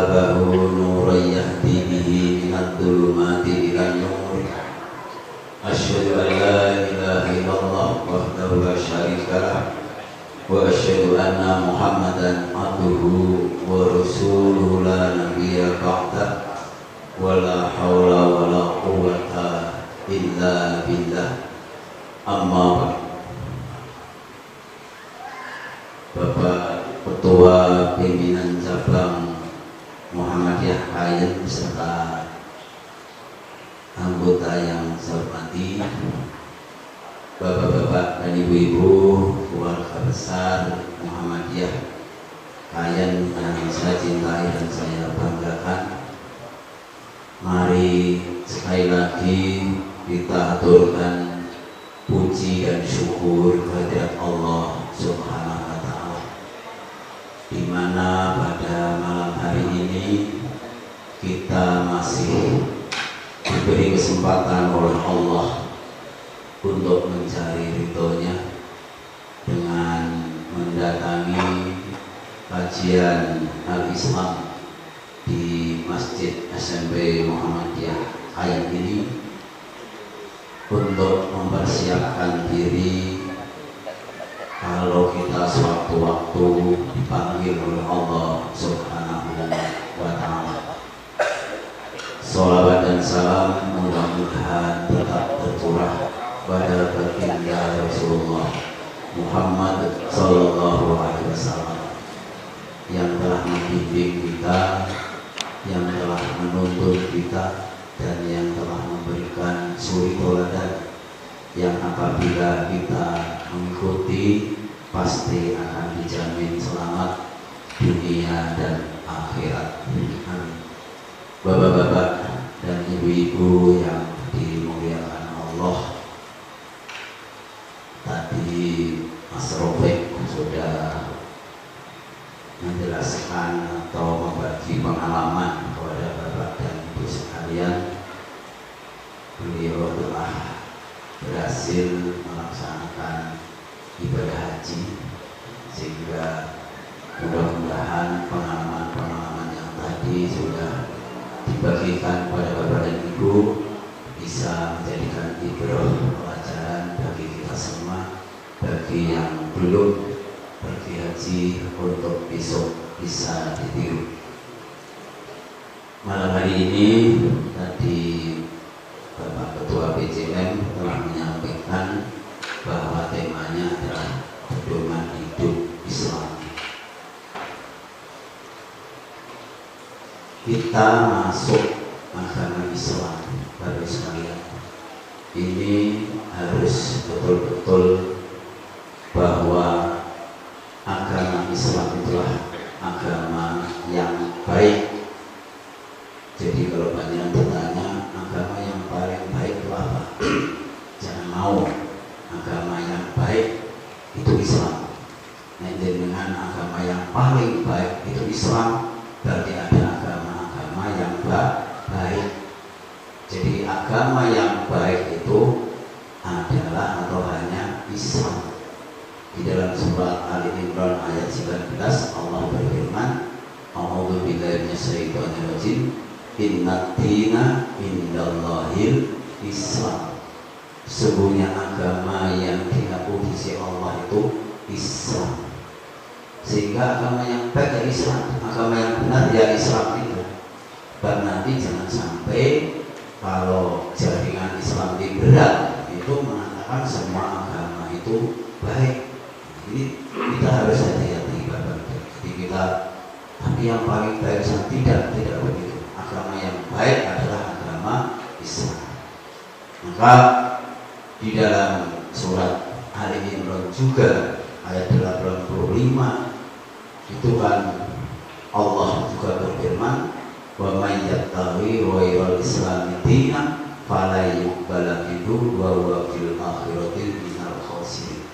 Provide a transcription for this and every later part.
wahabahu nuran yahdi bihi minadh dhulumati ilan nur. Asyhadu an la ilaha illallah wahdahu la syarika lah wa asyhadu anna Muhammadan abduhu wa rasuluhu la nabiyya ba'da wa la haula wa la quwwata illa billah. Amma ba'd. Bapak Ketua Pimpinan Cabang Muhammadiyah Kayen beserta anggota yang saya hormati, bapak-bapak dan ibu-ibu keluarga besar Muhammadiyah Kayen yang saya cintai dan saya banggakan, mari sekali lagi kita aturkan puji dan syukur kehadirat Allah Subhanahu wa Ta'ala, di mana pada malam hari ini kita masih diberi kesempatan oleh Allah untuk mencari ridhonya dengan mendatangi kajian Al-Islam di Masjid SMP Muhammadiyah Kayen ini untuk mempersiapkan diri kalau kita sewaktu-waktu dipanggil oleh Allah Subhanahu wa Ta'ala. Sholawat dan salam mudah-mudahan tetap tercurah pada baginda Rasulullah Muhammad Sallallahu Alaihi Wasallam yang telah membimbing kita, yang telah menuntun kita, dan yang telah memberikan suri tauladan yang apabila kita mengikuti pasti akan dijamin selamat dunia dan akhirat. Bapak-bapak dan ibu-ibu yang dimuliakan Allah, tadi Mas Rofik sudah menjelaskan atau membagi pengalaman kepada bapak dan ibu sekalian. Beliau telah berhasil melaksanakan ibadah haji, sehingga mudah-mudahan pengalaman-pengalaman yang tadi sudah dibagikan kepada bapak dan ibu bisa menjadikan ibrah pelajaran bagi kita semua, bagi yang belum pergi haji untuk besok bisa ditiru. Malam hari ini tadi Bapak Ketua PJM telah menyampaikan bahwa temanya adalah pedoman hidup Islam. Kita masuk agama Islam, baru sekalian, ini harus betul-betul bahwa agama Islam itulah agama yang baik. Jadi kalau banyak bertanya agama yang paling baik itu apa? Jangan mau. Agama yang baik itu Islam. Nah, dengan agama yang paling baik itu Islam, berarti ada agama-agama yang baik. Jadi agama yang baik itu adalah atau hanya Islam. Di dalam surat Ali Imran ayat 19 Allah berfirman, A'udzu billahi minasyaitonir rajim, Inna dina indallahil Islam. Sesungguhnya agama yang diakui di Allah itu Islam. Sehingga agama yang baik ya Islam, agama yang benar ya Islam itu. Dan nanti jangan sampai kalau jaringan Islam liberal itu mengatakan semua agama itu baik. Jadi kita harus hati-hati Bapak. Jadi kita, tapi yang paling baik tidak begitu. Agama yang baik adalah agama Islam. Maka di dalam surat Ali Imran juga ayat 85 itu kan Allah juga berfirman, wa may yattaqi ghairal islami dinan fala yuqbala minhu wa huwa fil akhirati minal khasirin.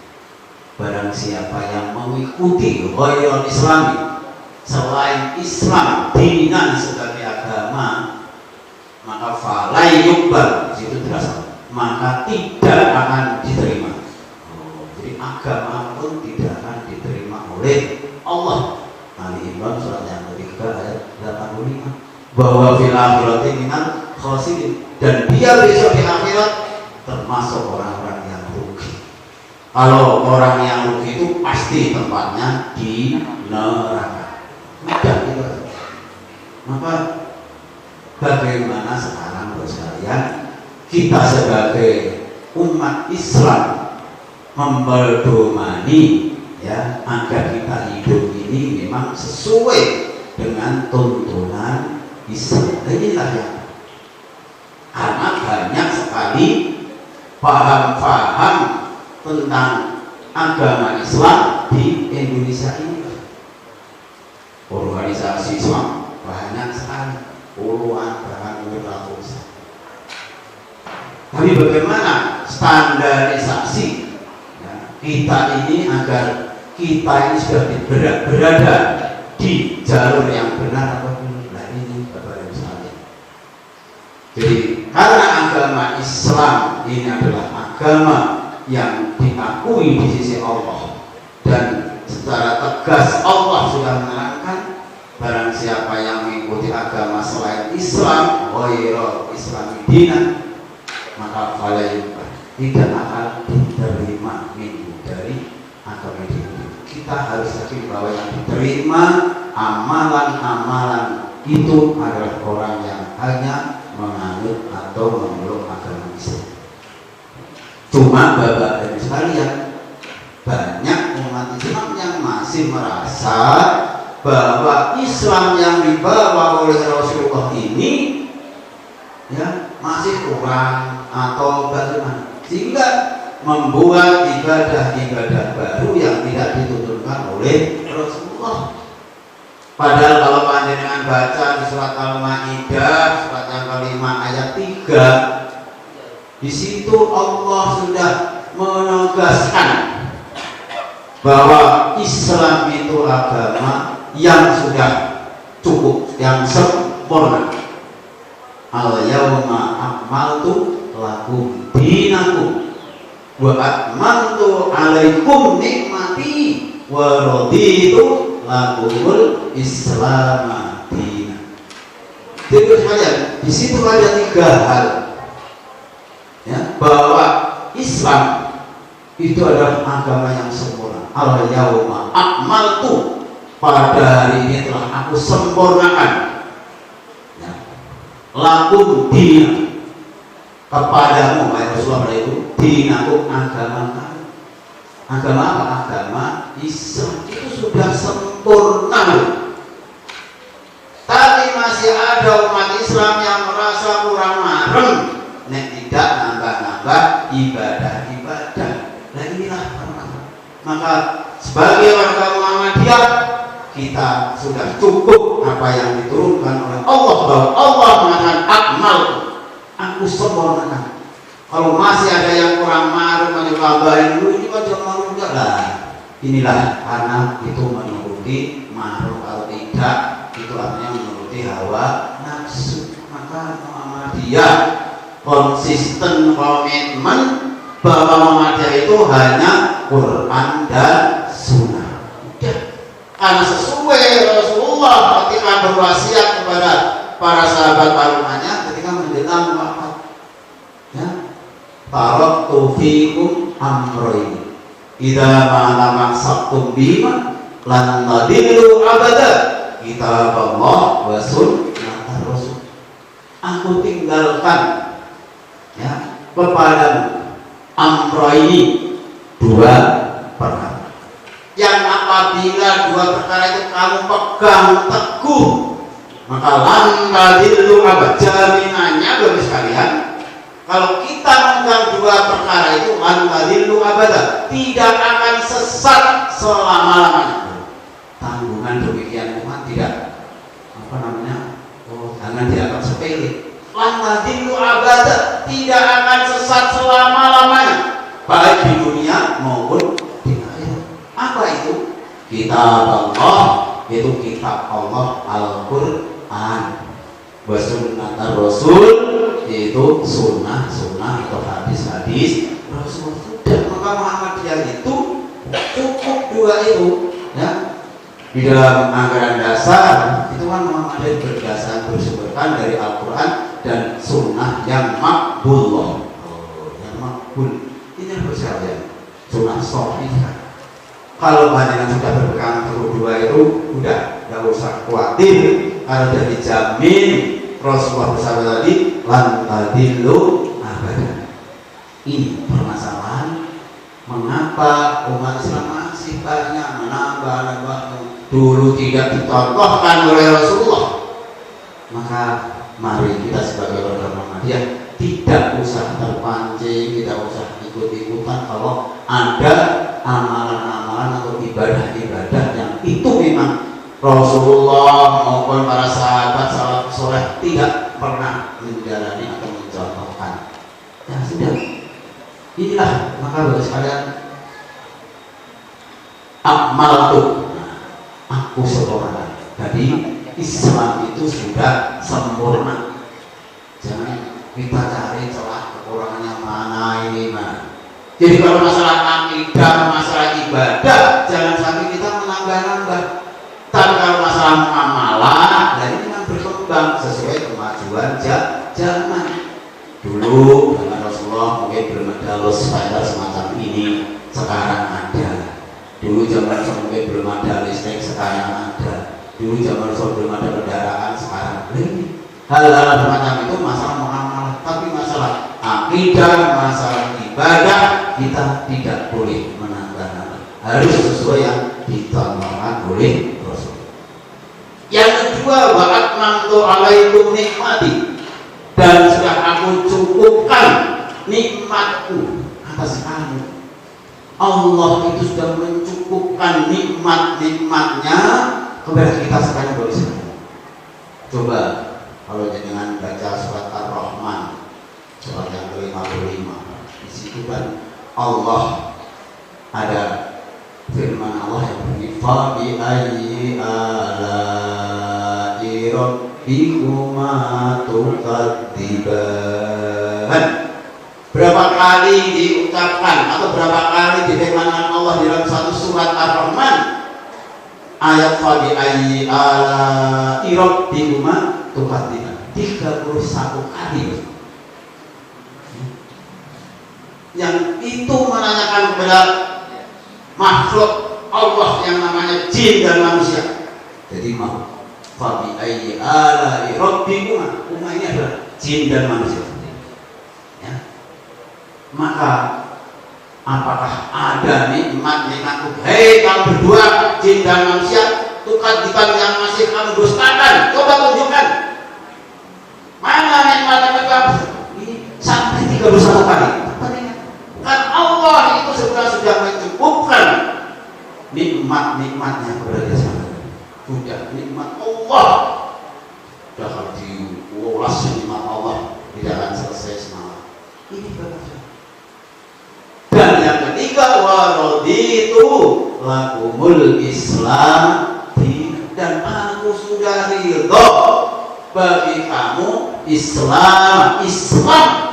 Barang siapa yang mengikuti ghairal islami, selain Islam, dinan sebagai agama, maka fala yuqbal, itu terasa, maka tidak akan diterima. Jadi agama pun tidak akan diterima oleh Allah. Ali Imran surat yang ketiga ayat 85. nikmat bahwa fil akhirati minal khasirin, dan dia besok di akhirat termasuk orang-orang yang rugi. Kalau orang yang rugi itu pasti tempatnya di neraka. Mudah gitu. Maka bagaimana sekarang bos sekalian, kita sebagai umat Islam memperdomani ya agar kita hidup ini memang sesuai dengan tuntunan Islam. Inilah yang, karena banyak sekali paham-paham tentang agama Islam di Indonesia ini. Organisasi Islam banyak sekali, puluhan bahkan ratusan. Tapi bagaimana standarisasi ya, kita ini agar kita ini sudah berada di jalur yang benar atau belum? Nah ini Bapak Ibu sekalian. Jadi karena agama Islam ini adalah agama yang diakui di sisi Allah, dan secara tegas Allah sudah menerangkan barang siapa yang mengikuti agama selain Islam, ghairul Islami dinan, maka tidak akan diterima minggu dari agama ini. Kita harus yakin bahwa yang diterima amalan-amalan itu adalah orang yang hanya menganut atau memeluk agama Islam. Cuma Bapak dan sekalian, banyak umat Islam yang masih merasa bahwa Islam yang dibawa oleh Rasulullah ini ya masih kurang atau bagaimana, sehingga membuat ibadah-ibadah baru yang tidak dituntunkan oleh Rasulullah. Padahal kalau panjenengan baca di surat Al-Maidah surat yang kelima ayat 3, di situ Allah sudah menegaskan bahwa Islam itu agama yang sudah cukup, yang sempurna. Al-yawma akmaltu lakum dinakum wa atmamtu alaikum nikmati wa raditu lakumul Islam dinan. Jadi sekalian, di situ ada 3 hal ya, bahwa Islam itu adalah agama yang sempurna. Al-yawma akmaltu, pada hari ini telah aku sempurnakan ya, lakum din, kepadamu wahai Rasulullah itu dinaku, agama kamu. Agama apa? Agama Islam itu sudah sempurna. Tapi masih ada umat Islam yang merasa kurang marem nek tidak nambah-nambah ibadah-ibadah. Nah inilah permasalahan. Maka sebagai warga Muhammadiyah, kita sudah cukup apa yang diturunkan oleh Allah, bahwa Allah mengatakan akmal, aku sempurnakan. Kalau masih ada yang kurang marah, tambahin dulu, ini macam marah enggak lah. Inilah karena itu menuruti marah, kalau tidak itu artinya menuruti hawa nafsu. Maka Muhammadiyah konsisten komitmen bahwa Muhammadiyah itu hanya Quran dan Sunnah. Karena sesuai Rasulullah ketika berwasiat kepada para sahabat parumannya ketika menjelang wafat ya, taraktu fikum amroin idza ma tamassaktum bima lan tadillu abada kitab Allah wa sunnah Rasul. Aku tinggalkan ya kepadamu amroini, 2 perkara yang apabila 2 perkara itu kamu pegang teguh, maka lan tadillu abada, jaminannya bagi sekalian, kalau kita memegang 2 perkara itu lan tadillu abada, tidak akan sesat selama-lamanya. Tanggungan demikian umat tidak apa namanya, jangan dianggap sepele. Lan tadillu abada, tidak akan sesat selama-lamanya, baik di dunia maupun di akhirat. Apa itu? Kitab Allah, itu kitab Allah Al-Quran, wa sunnah Rasul, yaitu sunnah atau hadis-hadis Rasul. Dan maka Muhammadiyah itu cukup 2 itu ya. Di dalam anggaran dasar itu kan Muhammadiyah berdasarkan bersumberkan dari Al-Quran dan Sunnah yang makbul. Yang makbul ini harus sekalian Sunnah sahihah. Kalau panjenengan sudah berpegang teguh dua itu udah nggak usah khawatir, karena sudah dijamin Rasulullah bersabda tadi lan tadillu abadan. Ini permasalahan mengapa umat Islam masih banyak menambah dulu tidak dicontohkan oleh Rasulullah. Maka mari kita sebagai warga Muhammadiyah tidak usah terpancing, tidak usah ikut-ikutan kalau ada amalan-amalan atau ibadah-ibadah yang itu memang Rasulullah maupun para sahabat salafus saleh tidak pernah menjalani atau mencontohkan. Ya sudah, inilah maka bagi sekalian amal itu aku sempurna. Jadi Islam itu sudah sempurna. Jangan kita cari celah kekurangannya mana ini mana. Jadi kalau masalah akidah, masalah ibadah, jangan sampai kita menambah-nambah. Tapi kalau masalah muamalah, nah ini memang berkembang sesuai kemajuan zaman. Dulu dengan Rasulullah mungkin belum ada lospayar semacam ini, sekarang ada. Dulu zaman Rasul mungkin belum ada listrik, sekarang ada. Dulu zaman Rasul belum ada kendaraan, sekarang ini. Hal-hal semacam itu masalah muamalah, tapi masalah akidah, masalah ibadah kita tidak boleh menambah-nambah. Harus sesuai yang ditontonkan oleh Rasul. Yang kedua, wa atmamtu alaikum nikmati, dan sudah aku cukupkan nikmatku atas kamu. Allah itu sudah mencukupkan nikmat-nikmatnya kepada kita sekalian boleh. Coba kalau dengan baca surat Ar-Rahman, surat yang ke-55, di situ kan Allah ada firman Allah yang berbunyi fa bi ayyi ala'i rabbikuma tukadziban. Berapa kali diucapkan atau berapa kali difirmankan Allah di dalam satu surat Ar-Rahman ayat fa bi ayyi ala'i rabbikuma tukadziban, 31 kali. Yang itu menanyakan kepada makhluk Allah yang namanya jin dan manusia. Jadi fa bi ayyi ala'i rabbikuma, ini adalah jin dan manusia. Ya. Maka apakah ada nikmat-nikmatku, hei kamu berdua jin dan manusia, tukadziban yang masih kamu dustakan? Coba tunjukkan mana nikmat-nikmat kamu ini sampai 31 kali. Kan Allah itu sudah mencukupkan nikmat-nikmatnya kepada dia. Sudah nikmat Allah, sudah kalau diulas nikmat Allah tidak akan selesai semalam. Ini bagus. Dan yang ketiga, wa raditu lakumul Islam, dan aku sudah ridho bagi kamu Islam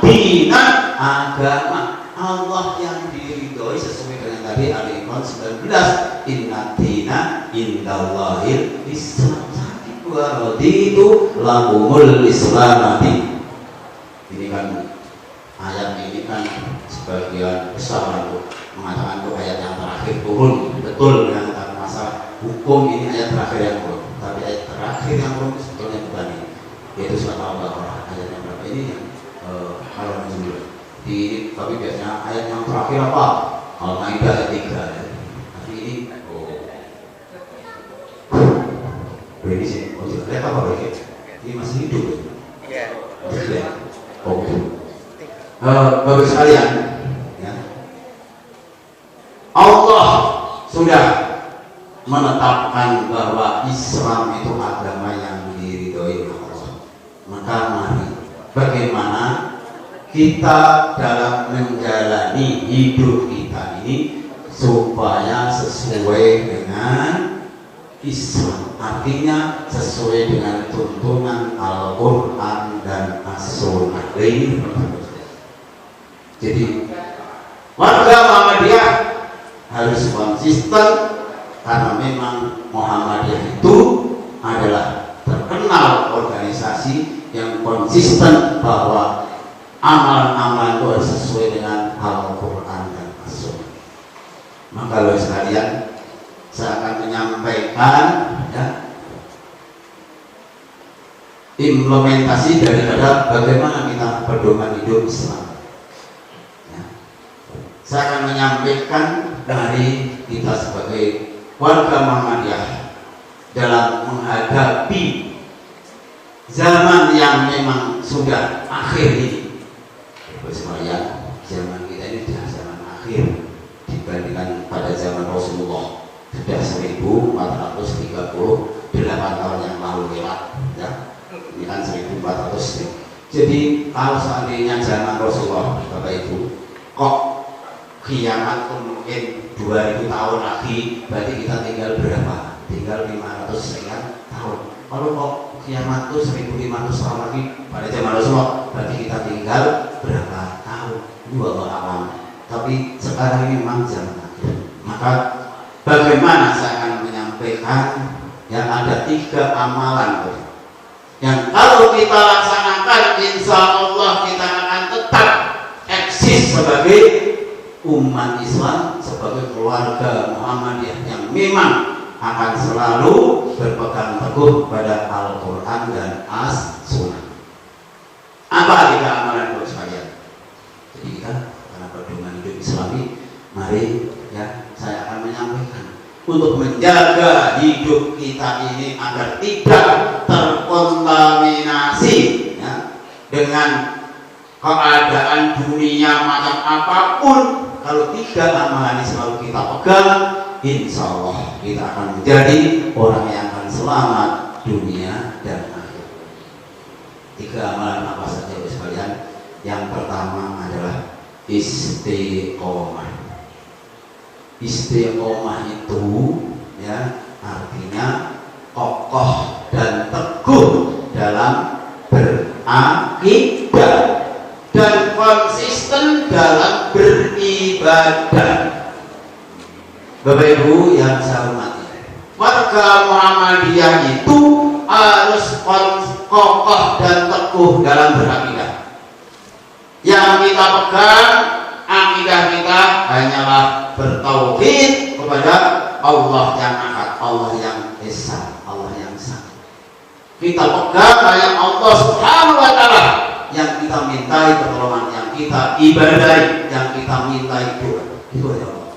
dinan agama. Allah yang diridhoi sesuai dengan tadi Ali Imran 19, inna dina indallahil Islam. Wa raditu lakumul Islam. Ini kan ayat ini kan sebagian besar untuk mengatakan itu ayat yang terakhir turun. Betul dengan masalah hukum ini ayat terakhir yang turun. Tapi ayat terakhir yang turun sebetulnya bukan ini, yaitu surat Al-Baqarah ayat yang berapa ini yang kalau menunjuk. Tapi biasanya ayat yang terakhir apa? Al-Maidah ayat 3. Tapi ini ini sih, lihat apa lagi? Ini masih hidup. Iya. Bapak sekalian, ya. Allah sudah menetapkan bahwa Islam itu agama yang diridhoi oleh Allah. Maka mari bagaimana kita dalam menjalani hidup kita ini supaya sesuai dengan Islam, artinya sesuai dengan tuntunan Al-Quran dan As-Sunnah. Jadi warga Muhammadiyah harus konsisten, karena memang Muhammadiyah itu adalah terkenal atau organisasi yang konsisten bahwa amalan-amalan itu harus sesuai dengan Al-Quran dan As-Sunnah. Maka lo sekalian, saya akan menyampaikan ya, implementasi daripada bagaimana kita pedoman hidup Islam. Ya. Saya akan menyampaikan dari kita sebagai warga Muhammadiyah dalam menghadapi zaman yang memang sudah akhir ini. Sekalian, zaman kita ini sudah zaman akhir dibandingkan pada zaman Rasulullah. Sudah 1438 tahun yang lalu lewat ya. Ini kan 1400. Jadi kalau seandainya zaman Rasulullah, Bapak Ibu, kok kiamat itu mungkin 2000 tahun lagi, berarti kita tinggal berapa? Tinggal 500 sekian tahun. Kalau kok kiamat itu 1500 tahun lagi pada zaman Rasulullah, berarti kita tinggal berapa tahun? 2 alam. Tapi sekarang ini memang zaman akhir. Maka bagaimana saya akan menyampaikan yang ada 3 amalan yang kalau kita laksanakan, insya Allah kita akan tetap eksis sebagai umat Islam, sebagai keluarga Muhammadiyah yang memang akan selalu berpegang teguh pada Al-Quran dan As-Sunnah. Apa 3 amalan itu sekalian? Jadi kita karena pedoman hidup Islami, mari ya saya akan menyampaikan untuk menjaga hidup kita ini agar tidak terkontaminasi ya, dengan keadaan dunia macam apapun. Kalau 3 amalan ini selalu kita pegang, insya Allah kita akan menjadi orang yang akan selamat dunia dan akhir. 3 amalan apa saja sekalian? Yang pertama adalah istiqomah. Istiqomah itu ya artinya kokoh dan teguh dalam berakidah dan konsisten dalam beribadah. Bapak Ibu yang saya hormati, warga Muhammadiyah itu harus kokoh dan teguh dalam berakidah. Yang kita pegang akidah kita hanyalah bertauhid kepada Allah yang Ahad, Allah yang Esa, Allah yang Satu. Kita pegang hanya Allah Subhanahu wa Ta'ala yang kita mintai pertolongan, yang kita ibadahi, yang kita mintai doa. Itu aja Allah.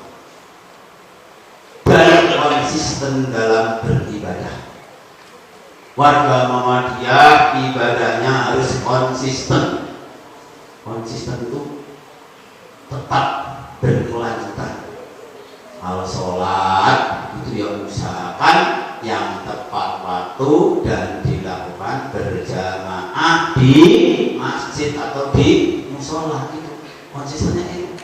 Dan konsisten dalam beribadah. Warga Muhammadiyah ibadahnya harus konsisten. Konsisten itu tetap berkelanjutan. Kalau sholat itu ya usahakan yang tepat waktu dan dilakukan berjamaah di masjid atau di musola. Itu konsistennya itu.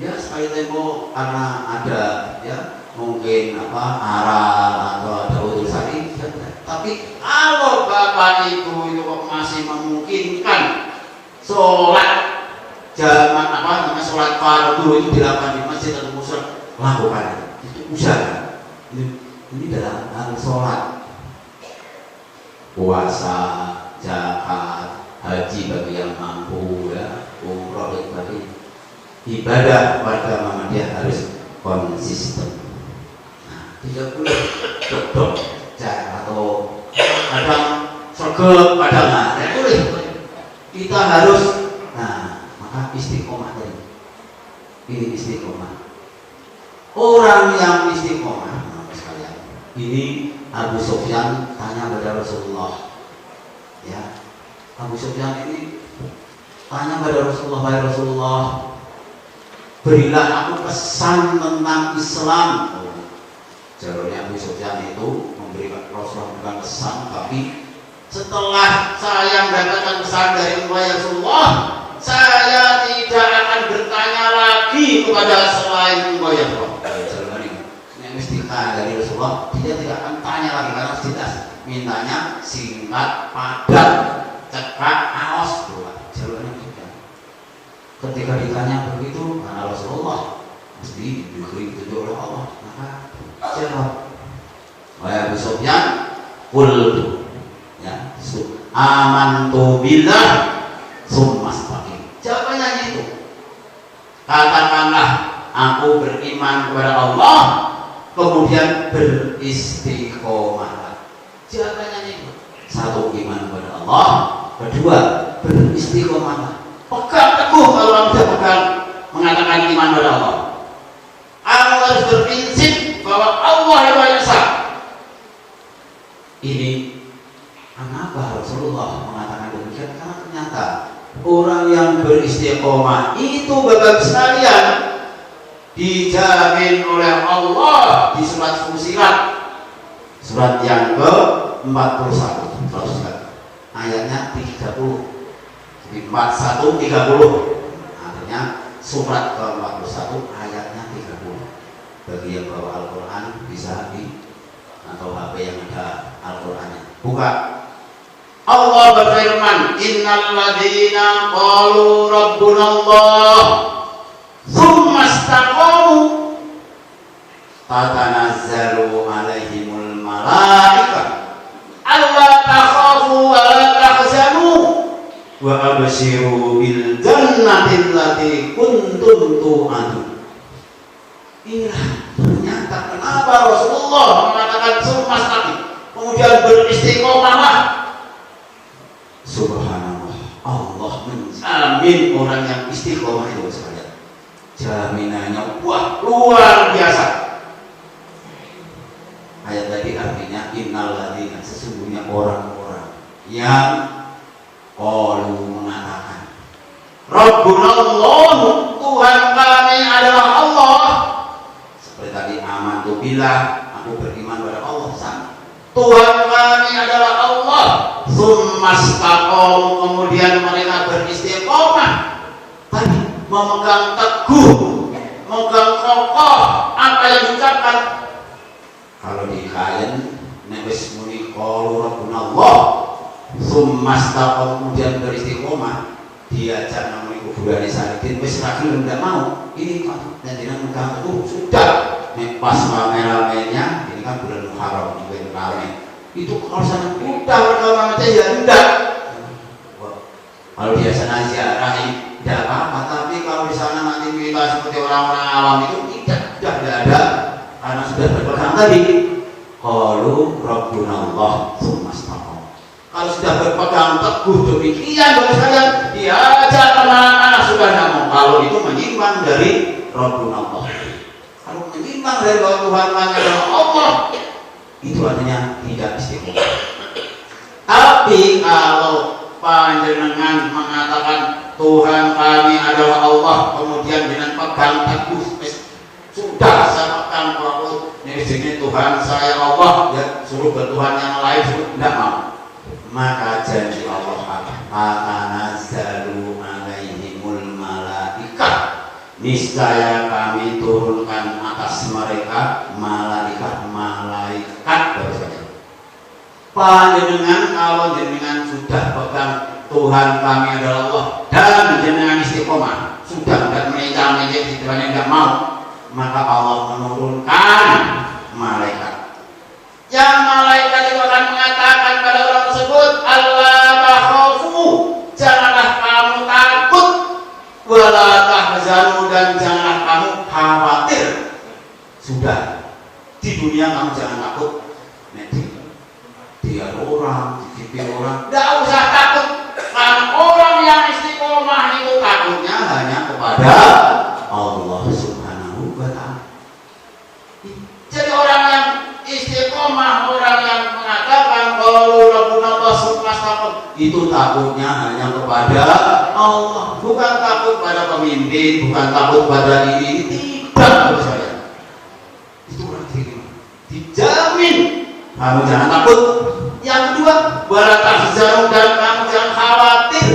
Ya sekali tempo karena ada ya mungkin aral atau ada urusan ini. Tapi kalau Bapak Ibu itu masih memungkinkan sholat zaman sholat fardu itu dilakukan di masjid atau musola, lakukan itu usaha. Ini dalam hal sholat, puasa, zakat, haji bagi yang mampu ya, umroh bagi ibadah. Warga Muhammadiyah harus konsisten. Nah, 30 dok atau kadang sergap kadang nggak boleh. Kita harus istiqomah tadi. Ini istiqomah. Orang yang istiqomah, sekalian. Ini Abu Sufyan tanya pada Rasulullah. Ya, Abu Sufyan ini tanya pada Rasulullah, "Wahai Rasulullah, berilah aku pesan tentang Islam." Jalurnya Abu Sufyan itu memberikan Rasulullah pesan, tapi setelah saya mendapatkan pesan dari Rasulullah, saya tidak akan bertanya lagi kepada selain Allah ya Allah. Yang istiqah dari Rasulullah, dia tidak akan tanya lagi karena jelas mintanya singkat, padat, cepat, aos doa. Jalurnya juga. Ketika ditanya begitu, karena Rasulullah mesti diberi petunjuk oleh Allah, maka jawab. Wahai Abu Sufyan, qul ya. amantu billah summastaqim. Jawabannya itu. Katakanlah aku beriman kepada Allah, kemudian beristiqomah. Jawabannya itu. Satu, iman kepada Allah, kedua, beristiqomah. Pegang teguh kalau kamu sudah pegang mengatakan iman kepada Allah. Kamu harus berprinsip bahwa Allah yang Maha Esa. Ini kenapa Rasulullah mengatakan demikian? Karena ternyata orang yang beristiqomah itu Bapak sekalian dijamin oleh Allah di surat Fussilat, surat yang ke-41, ayatnya 30. Jadi 41 30. Artinya surat ke-41 ayatnya 30. Bagi yang bawa Al-Quran bisa di atau HP yang ada Al-Qurannya buka. Allah berfirman, innal ladzina qalu rabbunallah tsumma istaqamu tatanazzalu alaihimul malaikah alla takhafu wa la tahzanu wa abshiru bil jannati allati kuntum tu'adun. Inilah ternyata kenapa Rasulullah mengatakan summastaqim, kemudian beristiqomahlah. Subhanallah, Allah menjamin orang yang istiqomah itu sekalian. Jaminannya wah luar biasa. Ayat tadi artinya innal ladzina, sesungguhnya orang-orang yang qalu mengatakan Rabbunallah, Tuhan kami adalah Allah. Seperti tadi amantu billah, aku beriman kepada Allah. Sama. Tuhan kami adalah Allah. Summastaqom, kemudian mereka beristiqomah. Tadi memegang teguh, memegang kokoh apa yang diucapkan. Kalau di kain nebes muni qalu rabbunallah summastaqom, kemudian beristiqomah, diajak namanya kuburan Salikin wis lagi tidak mau. Ini kan dan dengan megang teguh sudah. Nek pas rame-ramenya, ini kan bulan Muharram juga rame. Itu kalau sana udah rame ya enggak. Kalau biasa ziarah tidak apa-apa, tapi kalau di sana nanti kita seperti orang-orang awam itu tidak ada, karena sudah berpegang tadi. Qalu rabbunallah summastaqom. Kalau sudah berpegang teguh demikian, bagus sekalian, diajak kemana sudah tidak mau. Kalau itu menyimpang dari rabbunallah. Kalau menyimpang dari bahwa Tuhan adalah Allah, itu artinya tidak istiqomah. Tapi kalau panjenengan mengatakan Tuhan kami adalah Allah, kemudian dengan pegang teguh, sudah saya pegang bahwa ini Tuhan saya Allah, ya suruh bertuhan yang lain, suruh tidak mau. Maka janji Allah apa? Tatanazzalu alaihimul malaikah, niscaya kami turunkan atas mereka malaikat. Panjenengan kalau jenengan sudah pegang Tuhan kami adalah Allah dan jenengan istiqomah, sudah tidak mencari Tuhan yang tidak mau, maka Allah menurunkan malaikat. Yang malaikat itu akan mengatakan pada orang tersebut, Allah takhafu, janganlah kamu takut, wala tahzanu, dan janganlah kamu khawatir. Sudah di dunia kamu jangan takut. Dia orang, dicipir orang, tidak usah takut. Karena orang yang istiqomah itu takutnya hanya kepada Allah Subhanahu wa Ta'ala. Jadi orang yang istiqomah, orang yang mengatakan qalu rabbunallah summastaqom, itu takutnya hanya kepada Allah, bukan takut pada pemimpin, bukan takut pada diri. Tidak, saya. Itu orang dijamin. Kamu jangan takut. Yang kedua, wala tahzanu, dan kamu jangan khawatir.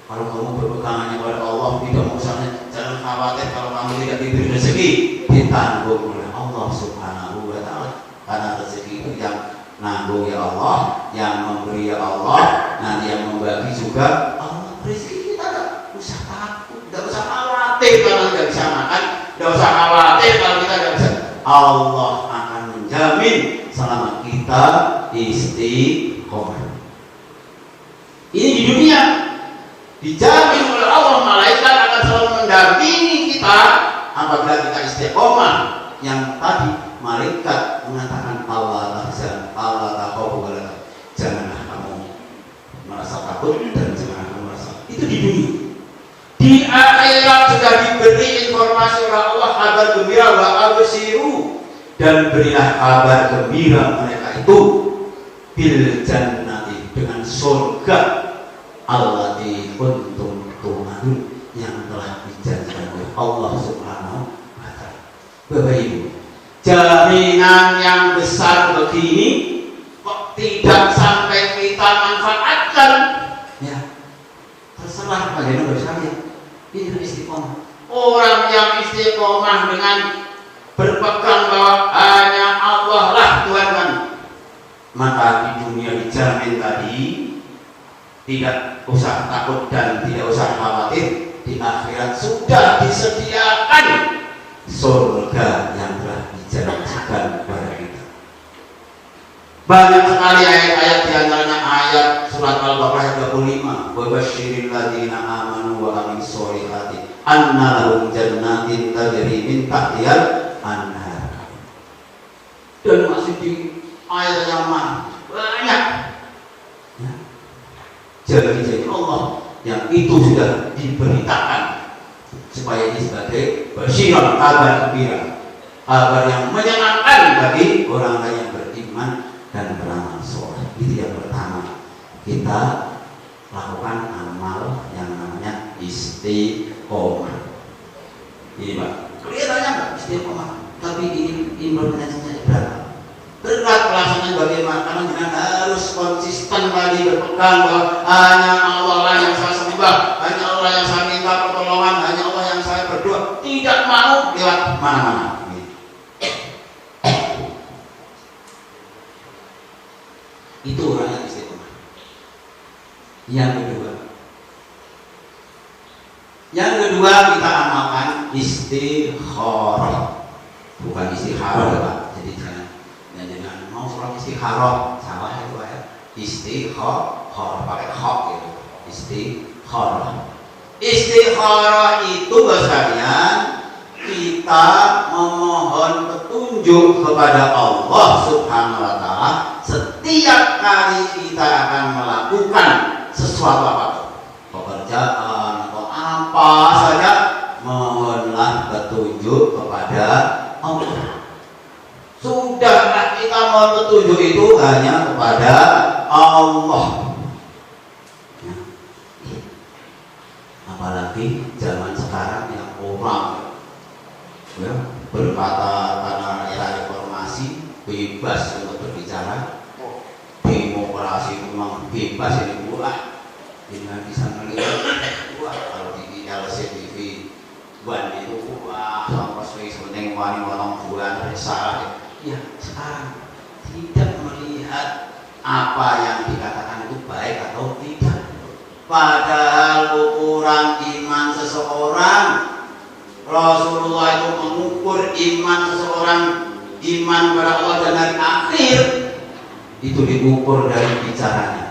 Kalau kamu berpegangannya kepada Allah, tidak usahnya jangan khawatir kalau kamu tidak diberi rezeki, ditanggung oleh Allah Subhanahu wa Ta'ala. Karena rezeki itu yang nanggung ya Allah, yang memberi ya Allah, nanti yang membagi juga Allah. Rezeki kita tidak usah takut, tidak usah khawatir kalau tidak bisa makan, tidak usah khawatir kalau kita tidak bisa. Allah akan menjamin selama kita istiqomah. Ini di dunia dijamin oleh Allah, malaikat akan selalu mendampingi kita apabila kita istiqomah. Yang tadi malaikat mengatakan Allah tahzan, Allah takhafu wa la, janganlah kamu merasa takut dan janganlah kamu merasa. Itu di dunia. Di akhirat sudah diberi informasi oleh Allah, kabar gembira, wa abshiru, dan berilah kabar gembira mereka itu bil jannati, dengan surga, allati kuntum tu'adun, yang telah dijanjikan oleh Allah Subhanahu wa ta'ala. Bapak Ibu, jaminan yang besar begini kok tidak sampai kita manfaatkan? Ya, terserah bagaimana bersyariat. Ini kan istiqomah. Orang yang istiqomah dengan berpegang bahwa hanya Allah lah Tuhan kami, maka di dunia dijamin tadi, tidak usah takut dan tidak usah khawatir. Di akhirat sudah disediakan surga yang telah dijanjikan kepada kita. Banyak sekali ayat-ayat, diantaranya ayat surat Al-Baqarah ayat 25, wa basyiril ladzina amanu wa amilus sholihati anna lahum jannatin tajri min tahtihal anhar. Dan masih di ayat yang banyak ya, janji-janji Allah yang itu sudah diberitakan supaya ini sebagai basyiran, kabar gembira, kabar yang menyenangkan bagi orang-orang yang beriman dan beramal soleh. Itu yang pertama, kita lakukan amal yang namanya istiqomah. Ini Pak, kelihatannya nggak istiqomah, tapi ini implementasinya berat. Berat pelaksanaan bagaimana? Karena kita harus konsisten tadi berpegang bahwa hanya Allah lah yang saya sembah, hanya Allah yang saya minta pertolongan, hanya Allah yang saya berdoa. Tidak mau lewat mana-mana. Itu orang yang istiqomah. Yang kedua kita amalkan istikharah, bukan istikharah Pak. Jadi jangan mau sholat istikharah, salah itu ya. Istikharah pakai kha gitu. Istikharah. Istikharah itu sekalian kita memohon petunjuk kepada Allah Subhanahu wa ta'ala setiap kali kita akan melakukan sesuatu apapun, pekerjaan atau apa saja, mohonlah petunjuk kepada Allah. Sudahlah kita mohon petunjuk itu hanya kepada Allah. Ya. Apalagi zaman sekarang yang orang ya, berkata karena era reformasi bebas untuk berbicara, demokrasi itu memang bebas ini buah. Dengan bisa melihat buah kalau di LCTV buan itu wah sampai sepenting wani potong bulan salah. Ya sekarang tidak melihat apa yang dikatakan itu baik atau tidak. Padahal ukuran iman seseorang, Rasulullah itu mengukur iman seseorang, iman kepada Allah dan hari akhir itu diukur dari bicaranya.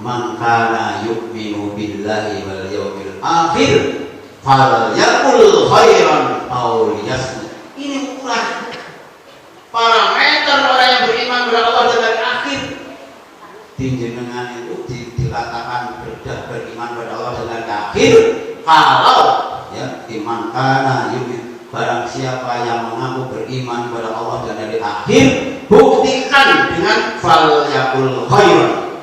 Man kana yu'minu billahi wal yawmil akhir falyaqul khairan aw liyasmut. Ini ukuran parameter orang yang beriman kepada Allah dan hari akhir. Jenengan itu dikatakan beriman kepada Allah dan hari akhir kalau ya iman kana yu'min, barang siapa yang mengaku beriman kepada Allah dan hari akhir, buktikan dengan falyaqul khairan,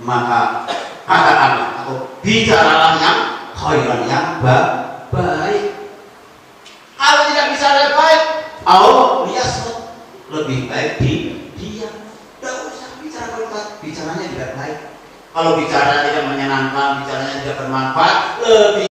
maka katakanlah atau bicaralah yang khairan, yang baik. Kalau tidak bisa lebih baik, lebih baik diam. Tidak usah bicara kalau bicaranya tidak baik. Kalau bicara tidak menyenangkan, bicaranya tidak bermanfaat, lebih